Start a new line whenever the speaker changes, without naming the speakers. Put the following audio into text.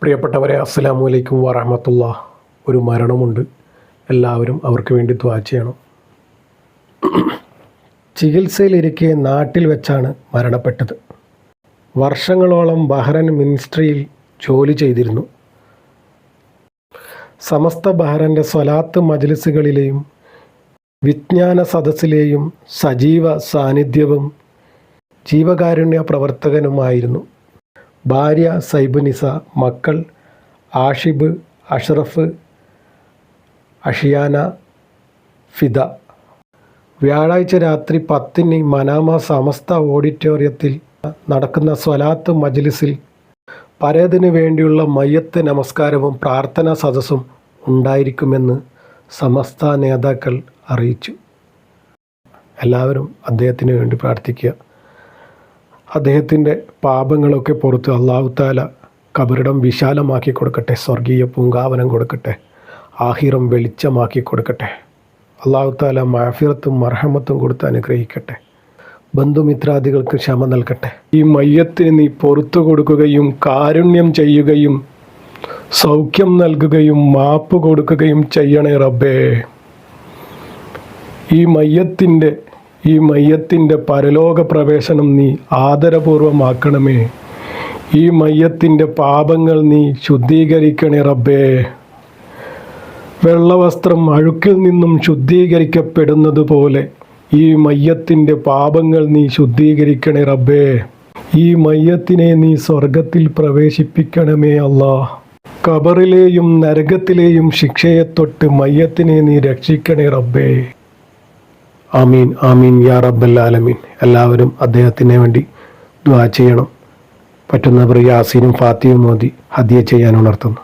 പ്രിയപ്പെട്ടവരെ, അസ്സലാമു അലൈക്കും വറഹ്മത്തുള്ളാഹി. ഒരു മരണമുണ്ട്. എല്ലാവരും അവർക്ക് വേണ്ടി ദുആ ചെയ്യണം. ചികിത്സയിലിരിക്കെ നാട്ടിൽ വെച്ചാണ് മരണപ്പെട്ടത്. വർഷങ്ങളോളം ബഹ്റൈൻ മിനിസ്ട്രിയിൽ ജോലി ചെയ്തിരുന്നു. സമസ്ത ബഹ്റൈൻ്റെ സ്വലാത്ത് മജ്ലിസുകളിലെയും വിജ്ഞാന സദസ്സിലെയും സജീവ സാന്നിധ്യവും ജീവകാരുണ്യ പ്രവർത്തകനുമായിരുന്നു. ഭാര്യ സൈബുനിസ, മക്കൾ ആഷിബ്, അഷ്റഫ്, അഷിയാന, ഫിദ. വ്യാഴാഴ്ച രാത്രി 10-ന് മനാമ സമസ്ത ഓഡിറ്റോറിയത്തിൽ നടക്കുന്ന സ്വലാത്ത് മജ്ലിസിൽ പരേതിനു വേണ്ടിയുള്ള മയ്യത്ത് നമസ്കാരവും പ്രാർത്ഥനാ സദസ്സും ഉണ്ടായിരിക്കുമെന്ന് സമസ്ത നേതാക്കൾ അറിയിച്ചു. എല്ലാവരും അദ്ദേഹത്തിന് വേണ്ടി പ്രാർത്ഥിക്കുക. അദ്ദേഹത്തിൻ്റെ പാപങ്ങളൊക്കെ പുറത്ത് അല്ലാഹു തആല ഖബറിടം വിശാലമാക്കി കൊടുക്കട്ടെ, സ്വർഗീയ പൂങ്കാവനം കൊടുക്കട്ടെ, ആഖിറം വെളിച്ചമാക്കി കൊടുക്കട്ടെ. അല്ലാഹു തആല മഅഫിറത്തും മർഹമത്തും കൊടുത്ത് അനുഗ്രഹിക്കട്ടെ. ബന്ധുമിത്രാദികൾക്ക് ക്ഷമ നൽകട്ടെ. ഈ മയ്യത്തിന് നീ പുറത്തു കൊടുക്കുകയും കാരുണ്യം ചെയ്യുകയും സൗഖ്യം നൽകുകയും മാപ്പ് കൊടുക്കുകയും ചെയ്യണേ റബ്ബേ. ഈ മയ്യത്തിൻ്റെ പരലോക പ്രവേശനം നീ ആദരപൂർവമാക്കണമേ. ഈ മയ്യത്തിൻ്റെ പാപങ്ങൾ നീ ശുദ്ധീകരിക്കണേ റബ്ബേ. വെള്ളവസ്ത്രം അഴുക്കിൽ നിന്നും ശുദ്ധീകരിക്കപ്പെടുന്നത് പോലെ ഈ മയ്യത്തിൻ്റെ പാപങ്ങൾ നീ ശുദ്ധീകരിക്കണേ റബ്ബേ. ഈ മയ്യത്തിനെ നീ സ്വർഗത്തിൽ പ്രവേശിപ്പിക്കണമേ അല്ലാ. ഖബറിലെയും നരകത്തിലെയും ശിക്ഷയെ തൊട്ട് മയ്യത്തിനെ നീ രക്ഷിക്കണേ റബ്ബേ. ആമീൻ ആമീൻ യാ റബ്ബൽ ആലമീൻ. എല്ലാവരും അദ്ദേഹത്തിന് വേണ്ടി ദുആ ചെയ്യണം. പറ്റുന്നവർ യാസീനും ഫാത്തിഹയും ഓതി ഹദിയ ചെയ്യാൻ ഉണർത്തുന്നു.